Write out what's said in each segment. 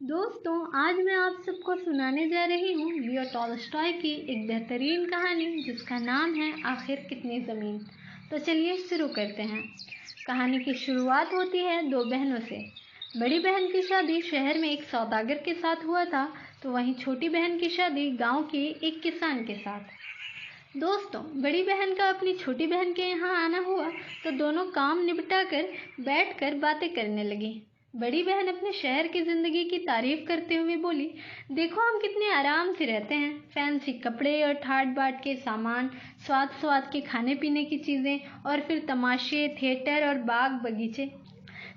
दोस्तों, आज मैं आप सबको सुनाने जा रही हूँ लियो टॉल्स्टॉय की एक बेहतरीन कहानी जिसका नाम है आखिर कितनी ज़मीन। तो चलिए शुरू करते हैं। कहानी की शुरुआत होती है दो बहनों से। बड़ी बहन की शादी शहर में एक सौदागर के साथ हुआ था, तो वहीं छोटी बहन की शादी गांव के एक किसान के साथ। दोस्तों, बड़ी बहन का अपनी छोटी बहन के यहाँ आना हुआ तो दोनों काम निपटा कर बैठकर बातें करने लगी। बड़ी बहन अपने शहर की जिंदगी की तारीफ करते हुए बोली, देखो हम कितने आराम से रहते हैं। फैंसी कपड़े और ठाट बाट के सामान, स्वाद स्वाद के खाने पीने की चीज़ें और फिर तमाशे, थिएटर और बाग बगीचे।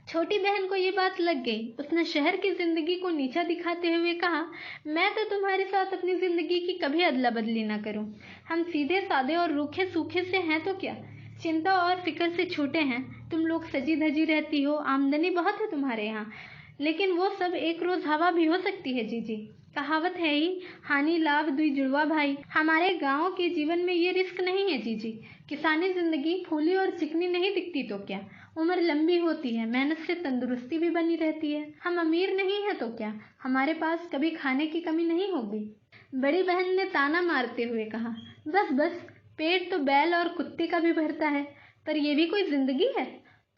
छोटी बहन को ये बात लग गई। उसने शहर की जिंदगी को नीचा दिखाते हुए कहा, मैं तो तुम्हारे साथ अपनी जिंदगी की कभी अदला बदली ना करूं। हम सीधे सादे और रूखे सूखे से हैं तो क्या, चिंता और फिक्र से छूटे हैं। तुम लोग सजी धजी रहती हो, आमदनी बहुत है तुम्हारे यहाँ, लेकिन वो सब एक रोज हवा भी हो सकती है। जीजी, कहावत है ही, हानि लाभ दुई जुड़वा भाई। हमारे गांव के जीवन में ये रिस्क नहीं है जीजी। किसानी जिंदगी फूली और चिकनी नहीं दिखती तो क्या, उम्र लंबी होती है, मेहनत से तंदुरुस्ती भी बनी रहती है। हम अमीर नहीं है तो क्या, हमारे पास कभी खाने की कमी नहीं होगी। बड़ी बहन ने ताना मारते हुए कहा, बस बस, पेट तो बैल और कुत्ते का भी भरता है, पर यह भी कोई जिंदगी है।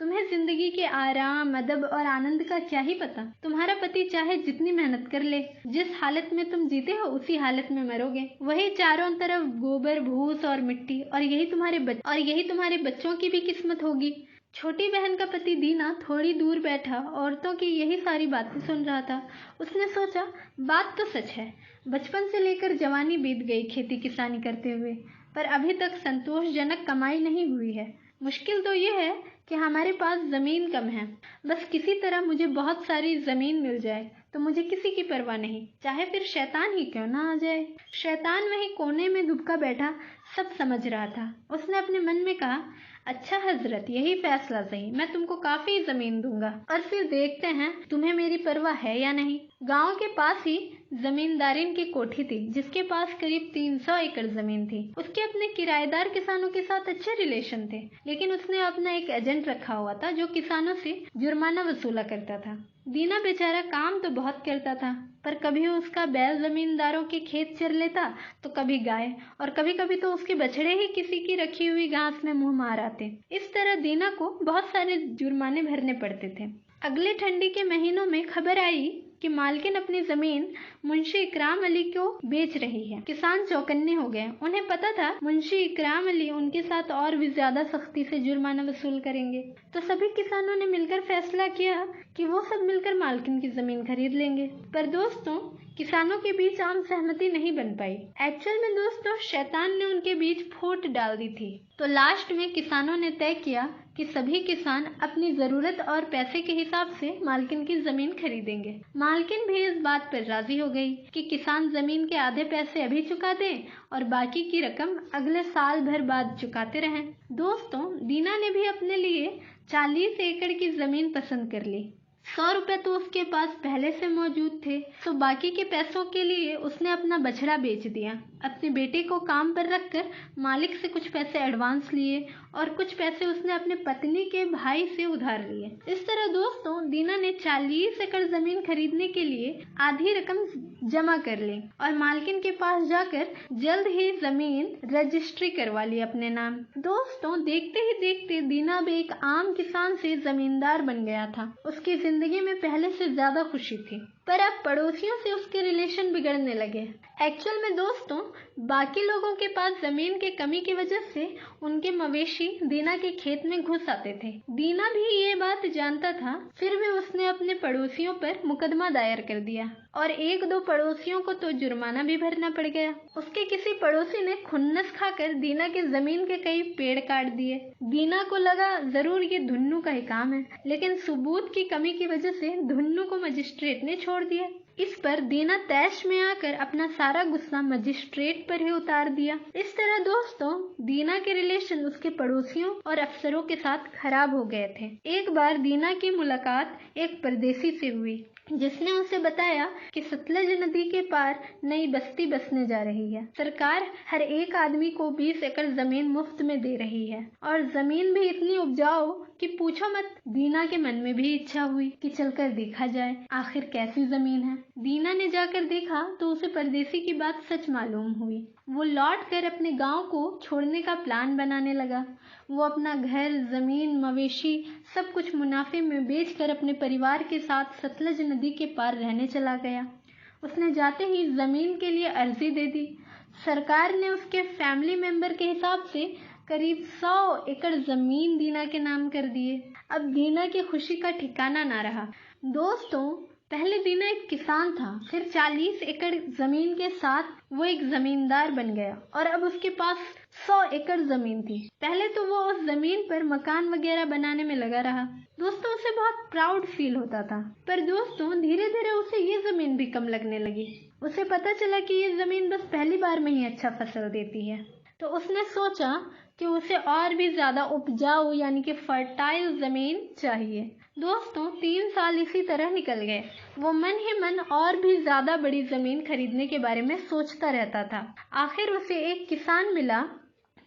तुम्हें जिंदगी के आराम, अदब और आनंद का क्या ही पता। तुम्हारा पति चाहे जितनी मेहनत कर ले, जिस हालत में तुम जीते हो उसी हालत में मरोगे। वही चारों तरफ गोबर, भूस और मिट्टी, और यही तुम्हारे बच्चों की भी किस्मत होगी। छोटी बहन का पति दीना थोड़ी दूर बैठा औरतों की यही सारी बातें सुन रहा था। उसने सोचा, बात तो सच है। बचपन से लेकर जवानी बीत गई खेती किसानी करते हुए, पर अभी तक संतोषजनक कमाई नहीं हुई है। मुश्किल तो ये है कि हमारे पास ज़मीन कम है। बस किसी तरह मुझे बहुत सारी ज़मीन मिल जाए तो मुझे किसी की परवाह नहीं, चाहे फिर शैतान ही क्यों ना आ जाए। शैतान वहीं कोने में दुबका बैठा सब समझ रहा था। उसने अपने मन में कहा, अच्छा हजरत, यही फैसला सही, मैं तुमको काफी जमीन दूंगा और फिर देखते हैं तुम्हें मेरी परवाह है या नहीं। गांव के पास ही जमींदारिन की कोठी थी, जिसके पास करीब 300 एकड़ जमीन थी। उसके अपने किराएदार किसानों के साथ अच्छे रिलेशन थे, लेकिन उसने अपना एक एजेंट रखा हुआ था जो किसानों से जुर्माना वसूला करता था। दीना बेचारा काम तो बहुत करता था, पर कभी उसका बैल जमींदारों के खेत चर लेता तो कभी गाय, और कभी कभी तो उसके बछड़े ही किसी की रखी हुई घास में मुंह मार आते। इस तरह दीना को बहुत सारे जुर्माने भरने पड़ते थे। अगले ठंडी के महीनों में खबर आई कि मालकिन अपनी जमीन मुंशी इकराम अली को बेच रही है। किसान चौकन्ने हो गए। उन्हें पता था मुंशी इकराम अली उनके साथ और भी ज्यादा सख्ती से जुर्माना वसूल करेंगे, तो सभी किसानों ने मिलकर फैसला किया कि वो सब मिलकर मालकिन की जमीन खरीद लेंगे। पर दोस्तों, किसानों के बीच आम सहमति नहीं बन पाई। एक्चुअल में दोस्तों, शैतान ने उनके बीच फूट डाल दी थी। तो लास्ट में किसानों ने तय किया कि सभी किसान अपनी जरूरत और पैसे के हिसाब से मालकिन की जमीन खरीदेंगे। मालकिन भी इस बात पर राजी हो गई कि किसान जमीन के आधे पैसे अभी चुका दें और बाकी की रकम अगले साल भर बाद चुकाते रहें। दोस्तों, दीना ने भी अपने लिए 40 एकड़ की जमीन पसंद कर ली। 100 रुपए तो उसके पास पहले से मौजूद थे, तो बाकी के पैसों के लिए उसने अपना बछड़ा बेच दिया। अपने बेटे को काम पर रखकर मालिक से कुछ पैसे एडवांस लिए और कुछ पैसे उसने अपने पत्नी के भाई से उधार लिए। इस तरह दोस्तों, दीना ने 40 एकड़ जमीन खरीदने के लिए आधी रकम जमा कर ली और मालकिन के पास जाकर जल्द ही जमीन रजिस्ट्री करवा ली अपने नाम। दोस्तों, देखते ही देखते दीना अब एक आम किसान से जमींदार बन गया था। उसकी जिंदगी में पहले से ज्यादा खुशी थी, पर अब पड़ोसियों से उसके रिलेशन बिगड़ने लगे। एक्चुअल में दोस्तों, बाकी लोगों के पास जमीन की कमी की वजह से उनके मवेशी दीना के खेत में घुस आते थे। दीना भी ये बात जानता था, फिर भी उसने अपने पड़ोसियों पर मुकदमा दायर कर दिया और एक दो पड़ोसियों को तो जुर्माना भी भरना पड़ गया। उसके किसी पड़ोसी ने खुन्नस खाकर दीना के जमीन के कई पेड़ काट दिए। दीना को लगा जरूर ये धुन्नू का ही काम है, लेकिन सबूत की कमी की वजह से धुन्नू को मजिस्ट्रेट ने छोड़ दिया। इस पर दीना तैश में आकर अपना सारा गुस्सा मजिस्ट्रेट पर ही उतार दिया। इस तरह दोस्तों, दीना के रिलेशन उसके पड़ोसियों और अफसरों के साथ खराब हो गए थे। एक बार दीना की मुलाकात एक परदेसी से हुई, जिसने उसे बताया कि सतलज नदी के पार नई बस्ती बसने जा रही है। सरकार हर एक आदमी को 20 एकड़ जमीन मुफ्त में दे रही है और जमीन भी इतनी उपजाऊ कि पूछो मत। दीना के मन में भी इच्छा हुई कि चलकर देखा जाए आखिर कैसी जमीन है। दीना ने जाकर देखा तो उसे परदेसी की बात सच मालूम हुई। वो लौट कर अपने गांव को छोड़ने का प्लान बनाने लगा। वो अपना घर, जमीन, मवेशी सब कुछ मुनाफे में बेचकर अपने परिवार के साथ सतलज नदी के पार रहने चला गया। उसने जाते ही जमीन के लिए अर्जी दे दी। सरकार ने उसके फैमिली मेंबर के हिसाब से करीब 100 एकड़ जमीन दीना के नाम कर दिए। अब दीना की खुशी का ठिकाना ना रहा। दोस्तों, पहले दीना एक किसान था, फिर 40 एकड़ जमीन के साथ वो एक जमींदार बन गया और अब उसके पास 100 एकड़ जमीन थी। पहले तो वो उस जमीन पर मकान वगैरह बनाने में लगा रहा। दोस्तों, उसे बहुत प्राउड फील होता था। पर दोस्तों, धीरे धीरे उसे ये जमीन भी कम लगने लगी। उसे पता चला कि ये जमीन बस पहली बार में ही अच्छा फसल देती है। तो उसने सोचा कि उसे और भी ज्यादा उपजाऊ यानी कि फर्टाइल जमीन चाहिए। दोस्तों, 3 साल इसी तरह निकल गए। वो मन ही मन और भी ज्यादा बड़ी जमीन खरीदने के बारे में सोचता रहता था। आखिर उसे एक किसान मिला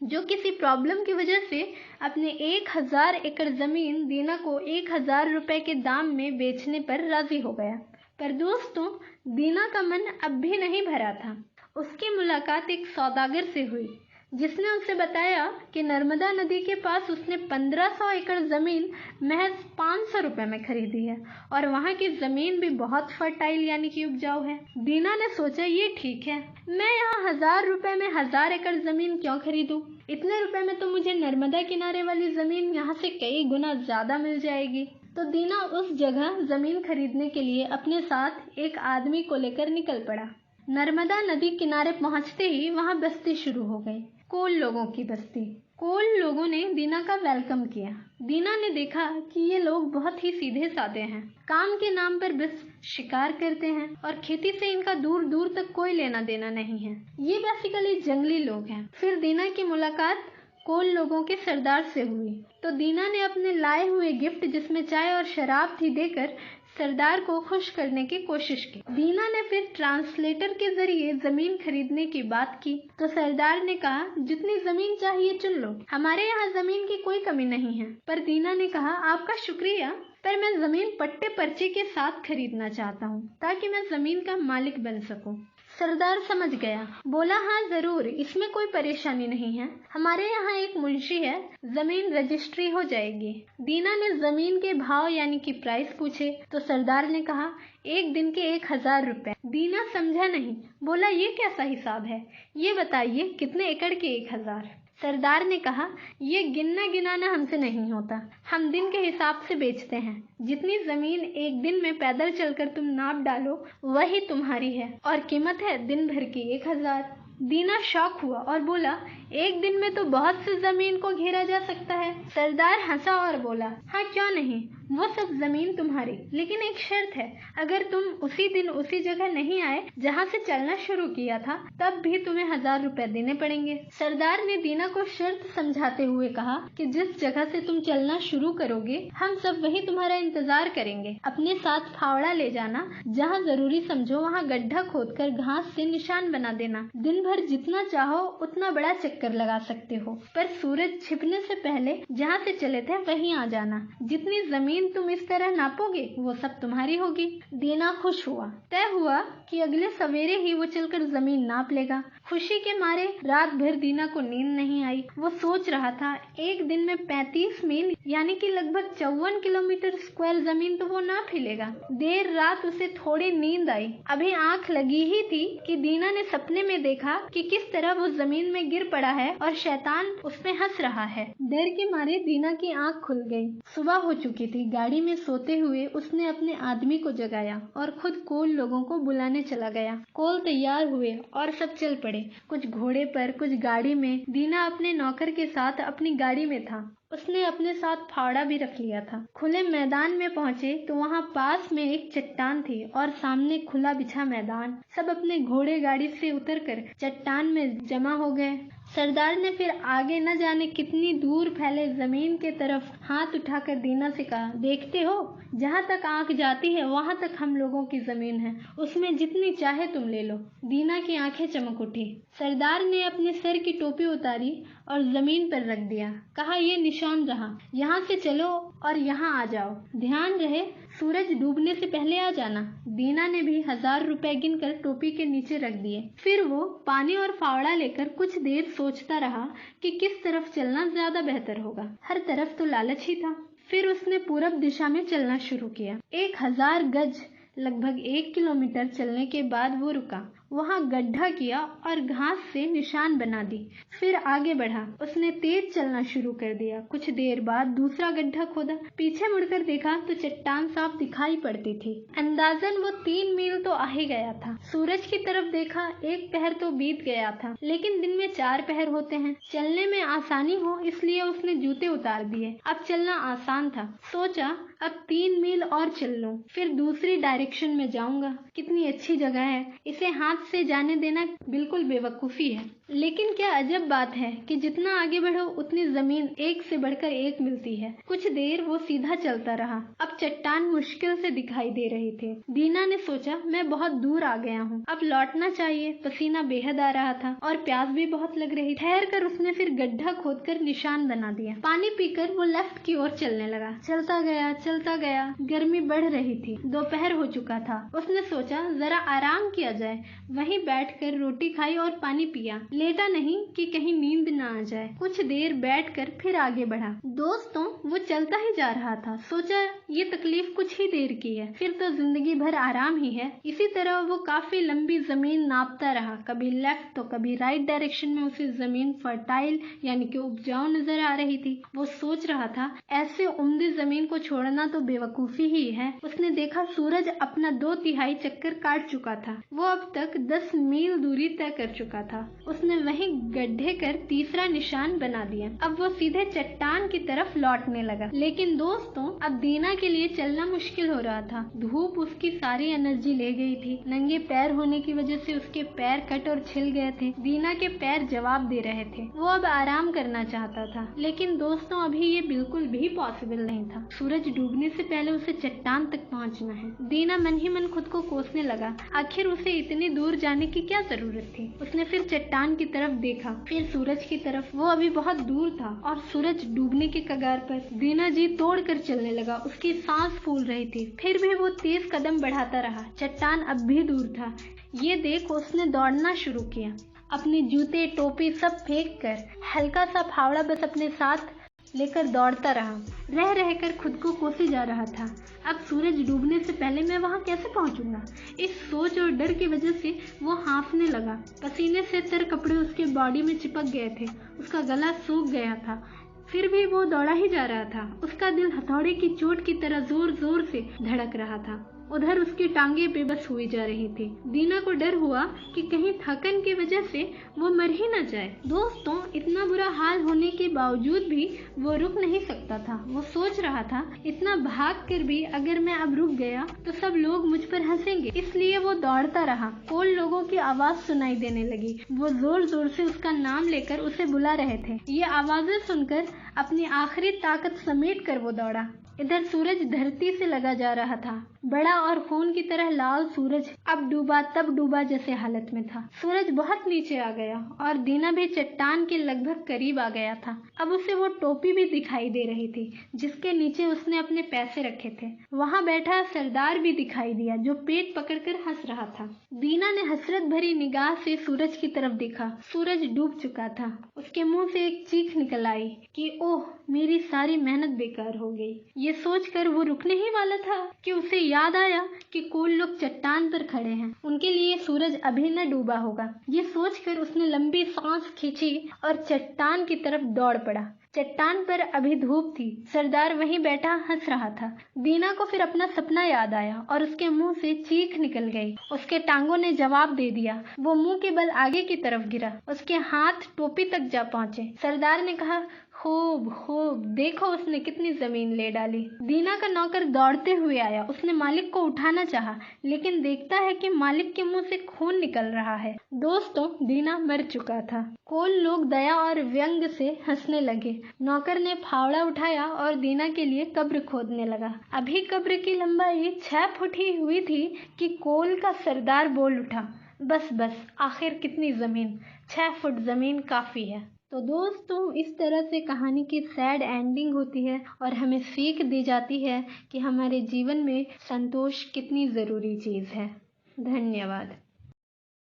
जो किसी प्रॉब्लम की वजह से अपने 1000 एकड़ जमीन दीना को 1000 रुपए के दाम में बेचने पर राजी हो गया। पर दोस्तों, दीना का मन अब भी नहीं भरा था। उसकी मुलाकात एक सौदागर से हुई जिसने उसे बताया कि नर्मदा नदी के पास उसने 1500 एकड़ जमीन महज 500 रुपए में खरीदी है और वहाँ की जमीन भी बहुत फर्टाइल यानी कि उपजाऊ है। दीना ने सोचा, ये ठीक है, मैं यहाँ 1000 रुपए में 1000 एकड़ जमीन क्यों खरीदूं? इतने रुपए में तो मुझे नर्मदा किनारे वाली जमीन यहाँ से कई गुना ज्यादा मिल जाएगी। तो दीना उस जगह जमीन खरीदने के लिए अपने साथ एक आदमी को लेकर निकल पड़ा। नर्मदा नदी किनारे पहुंचते ही वहां बस्ती शुरू हो गई, कोल लोगों की बस्ती। कोल लोगों ने दीना का वेलकम किया। दीना ने देखा कि ये लोग बहुत ही सीधे साधे हैं, काम के नाम पर बस शिकार करते हैं और खेती से इनका दूर दूर तक कोई लेना देना नहीं है। ये बेसिकली जंगली लोग हैं। फिर दीना की मुलाकात कोल लोगों के सरदार से हुई तो दीना ने अपने लाए हुए गिफ्ट जिसमें चाय और शराब थी देकर सरदार को खुश करने की कोशिश की। दीना ने फिर ट्रांसलेटर के जरिए जमीन खरीदने की बात की तो सरदार ने कहा, जितनी जमीन चाहिए चुन लो, हमारे यहाँ जमीन की कोई कमी नहीं है। पर दीना ने कहा, आपका शुक्रिया, पर मैं जमीन पट्टे पर्चे के साथ खरीदना चाहता हूँ ताकि मैं जमीन का मालिक बन सकूं। सरदार समझ गया, बोला, हाँ जरूर, इसमें कोई परेशानी नहीं है, हमारे यहाँ एक मुंशी है, जमीन रजिस्ट्री हो जाएगी। दीना ने जमीन के भाव यानी कि प्राइस पूछे तो सरदार ने कहा, एक दिन के 1000 रुपए। दीना समझा नहीं, बोला, ये कैसा हिसाब है, ये बताइए कितने एकड़ के 1000? सरदार ने कहा, ये गिनना गिनाना हमसे नहीं होता, हम दिन के हिसाब से बेचते हैं। जितनी जमीन एक दिन में पैदल चलकर तुम नाप डालो वही तुम्हारी है और कीमत है दिन भर की 1000। दीना शॉक हुआ और बोला, एक दिन में तो बहुत सी जमीन को घेरा जा सकता है। सरदार हंसा और बोला, हाँ क्यों नहीं, वो सब जमीन तुम्हारी, लेकिन एक शर्त है, अगर तुम उसी दिन उसी जगह नहीं आए जहाँ से चलना शुरू किया था तब भी तुम्हें 1000 रुपए देने पड़ेंगे। सरदार ने दीना को शर्त समझाते हुए कहा कि जिस जगह से तुम चलना शुरू करोगे हम सब वही तुम्हारा इंतजार करेंगे। अपने साथ फावड़ा ले जाना, जहाँ जरूरी समझो वहाँ गड्ढा खोदकर घास से निशान बना देना। दिन भर जितना चाहो उतना बड़ा चक्कर लगा सकते हो, पर सूरज छिपने से पहले जहाँ से चले थे वहीं आ जाना। जितनी जमीन तुम इस तरह नापोगे वो सब तुम्हारी होगी। दीना खुश हुआ। तय हुआ कि अगले सवेरे ही वो चलकर जमीन नाप लेगा। खुशी के मारे रात भर दीना को नींद नहीं आई। वो सोच रहा था, एक दिन में 35 मील यानी कि लगभग 54 किलोमीटर स्क्वायर जमीन तो वो नाप ही लेगा। देर रात उसे थोड़ी नींद आई। अभी आंख लगी ही थी कि दीना ने सपने में देखा कि किस तरह वो जमीन में गिर पड़ा है और शैतान उसमें हंस रहा है। डर के मारे दीना की आंख खुल गई। सुबह हो चुकी थी। गाड़ी में सोते हुए उसने अपने आदमी को जगाया और खुद कोल लोगों को बुलाने चला गया। कोल तैयार हुए और सब चल पड़े, कुछ घोड़े पर, कुछ गाड़ी में। दीना अपने नौकर के साथ अपनी गाड़ी में था। उसने अपने साथ फावड़ा भी रख लिया था। खुले मैदान में पहुंचे तो वहां पास में एक चट्टान थी और सामने खुला बिछा मैदान। सब अपने घोड़े गाड़ी से उतरकर चट्टान में जमा हो गए। सरदार ने फिर आगे न जाने कितनी दूर फैले जमीन के तरफ हाथ उठाकर दीना से कहा, देखते हो, जहाँ तक आंख जाती है वहां तक हम लोगों की जमीन है, उसमें जितनी चाहे तुम ले लो। दीना की आंखें चमक उठी। सरदार ने अपने सर की टोपी उतारी और जमीन पर रख दिया। कहा, ये निशान रहा, यहाँ से चलो और यहाँ आ जाओ। ध्यान रहे सूरज डूबने से पहले आ जाना। दीना ने भी 1000 रुपए गिनकर टोपी के नीचे रख दिए। फिर वो पानी और फावड़ा लेकर कुछ देर सोचता रहा कि किस तरफ चलना ज्यादा बेहतर होगा। हर तरफ तो लालच ही था। फिर उसने पूरब दिशा में चलना शुरू किया। 1000 गज लगभग 1 किलोमीटर चलने के बाद वो रुका। वहां गड्ढा किया और घास से निशान बना दी। फिर आगे बढ़ा। उसने तेज चलना शुरू कर दिया। कुछ देर बाद दूसरा गड्ढा खोदा। पीछे मुड़कर देखा तो चट्टान साफ दिखाई पड़ती थी। अंदाजन वो 3 मील तो आ ही गया था। सूरज की तरफ देखा, 1 पहर तो बीत गया था, लेकिन दिन में 4 पहर होते हैं। चलने में आसानी हो इसलिए उसने जूते उतार दिए। अब चलना आसान था। सोचा, अब 3 मील और चल लूं, फिर दूसरी डायरेक्शन में जाऊंगा। कितनी अच्छी जगह है, इसे हाथ से जाने देना बिल्कुल बेवकूफी है। लेकिन क्या अजब बात है कि जितना आगे बढ़ो उतनी जमीन एक से बढ़कर एक मिलती है। कुछ देर वो सीधा चलता रहा। अब चट्टान मुश्किल से दिखाई दे रही थी। दीना ने सोचा, मैं बहुत दूर आ गया हूँ, अब लौटना चाहिए। पसीना बेहद आ रहा था और प्यास भी बहुत लग रही। ठहर कर उसने फिर गड्ढा खोदकर निशान बना दिया। पानी पीकर वो लेफ्ट की ओर चलने लगा। चलता गया। गर्मी बढ़ रही थी। दोपहर हो चुका था। उसने सोचा, जरा आराम किया जाए। वहीं बैठकर रोटी खाई और पानी पिया। लेटा नहीं कि कहीं नींद न आ जाए। कुछ देर बैठकर फिर आगे बढ़ा। दोस्तों, वो चलता ही जा रहा था। सोचा, ये तकलीफ कुछ ही देर की है, फिर तो जिंदगी भर आराम ही है। इसी तरह वो काफी लंबी जमीन नापता रहा। कभी लेफ्ट तो कभी राइट डायरेक्शन में उसे जमीन फर्टाइल यानी कि उपजाऊ नजर आ रही थी। वो सोच रहा था, ऐसे उम्दी जमीन को छोड़ना तो बेवकूफी ही है। उसने देखा सूरज अपना 2/3 चक्कर काट चुका था। वो अब तक 10 मील दूरी तय कर चुका था। उसने वहीं गड्ढे कर तीसरा निशान बना दिया। अब वो सीधे चट्टान की तरफ लौटने लगा। लेकिन दोस्तों, अब दीना के लिए चलना मुश्किल हो रहा था। धूप उसकी सारी एनर्जी ले गई थी। नंगे पैर होने की वजह से उसके पैर कट और छिल गए थे। दीना के पैर जवाब दे रहे थे। वो अब आराम करना चाहता था, लेकिन दोस्तों अभी ये बिल्कुल भी पॉसिबल नहीं था। सूरज डूबने से पहले उसे चट्टान तक पहुंचना है। दीना मन ही मन खुद को कोसने लगा। आखिर उसे इतनी दूर जाने की क्या जरूरत थी। उसने फिर चट्टान की तरफ देखा, फिर सूरज की तरफ। वो अभी बहुत दूर था और सूरज डूबने के कगार पर। दीना जी तोड़कर चलने लगा। उसकी सांस फूल रही थी। फिर भी वो तेज कदम बढ़ाता रहा। चट्टान अब भी दूर था। ये देख उसने दौड़ना शुरू किया। अपने जूते टोपी सब फेंक कर हल्का सा फावड़ा बस अपने साथ लेकर दौड़ता रहा। रह रहकर खुद को कोसे जा रहा था। अब सूरज डूबने से पहले मैं वहां कैसे पहुंचूंगा। इस सोच और डर की वजह से वो हांफने लगा। पसीने से तर कपड़े उसके बॉडी में चिपक गए थे। उसका गला सूख गया था। फिर भी वो दौड़ा ही जा रहा था। उसका दिल हथौड़े की चोट की तरह जोर जोर से धड़क रहा था। उधर उसकी टांगे बेबस हुई जा रही थी। दीना को डर हुआ कि कहीं थकन की वजह से वो मर ही न जाए। दोस्तों, इतना बुरा हाल होने के बावजूद भी वो रुक नहीं सकता था। वो सोच रहा था, इतना भाग कर भी अगर मैं अब रुक गया तो सब लोग मुझ पर हंसेंगे। इसलिए वो दौड़ता रहा। कोल लोगों की आवाज सुनाई देने लगी। वो जोर जोर से उसका नाम लेकर उसे बुला रहे थे। ये आवाजें सुनकर अपनी आखिरी ताकत समेट कर वो दौड़ा। इधर सूरज धरती से लगा जा रहा था। बड़ा और खून की तरह लाल सूरज अब डूबा तब डूबा जैसे हालत में था। सूरज बहुत नीचे आ गया और दीना भी चट्टान के लगभग करीब आ गया था। अब उसे वो टोपी भी दिखाई दे रही थी जिसके नीचे उसने अपने पैसे रखे थे। वहां बैठा सरदार भी दिखाई दिया जो पेट पकड़कर हंस रहा था। दीना ने हसरत भरी निगाह से सूरज की तरफ देखा। सूरज डूब चुका था। उसके मुंह से एक चीख निकल आई कि ओह, मेरी सारी मेहनत बेकार हो गई। ये सोचकर वो रुकने ही वाला था कि उसे याद आया कि कोल लोग चट्टान पर खड़े हैं। उनके लिए सूरज अभी न डूबा होगा। ये सोचकर उसने लंबी सांस खींची और चट्टान की तरफ दौड़ पड़ा। चट्टान पर अभी धूप थी। सरदार वहीं बैठा हंस रहा था। दीना को फिर अपना सपना याद आया और उसके मुंह से चीख निकल गई। उसके टांगों ने जवाब दे दिया। वो मुंह के बल आगे की तरफ गिरा। उसके हाथ टोपी तक जा पहुंचे। सरदार ने कहा, खूब खूब, देखो उसने कितनी जमीन ले डाली। दीना का नौकर दौड़ते हुए आया। उसने मालिक को उठाना चाहा, लेकिन देखता है कि मालिक के मुंह से खून निकल रहा है। दोस्तों, दीना मर चुका था। कोल लोग दया और व्यंग से हंसने लगे। नौकर ने फावड़ा उठाया और दीना के लिए कब्र खोदने लगा। अभी कब्र की लंबाई 6 फुट ही हुई थी कि कोल का सरदार बोल उठा, बस बस, आखिर कितनी जमीन, 6 फुट जमीन काफी है। तो दोस्तों, इस तरह से कहानी की सैड एंडिंग होती है और हमें सीख दी जाती है कि हमारे जीवन में संतोष कितनी जरूरी चीज है। धन्यवाद।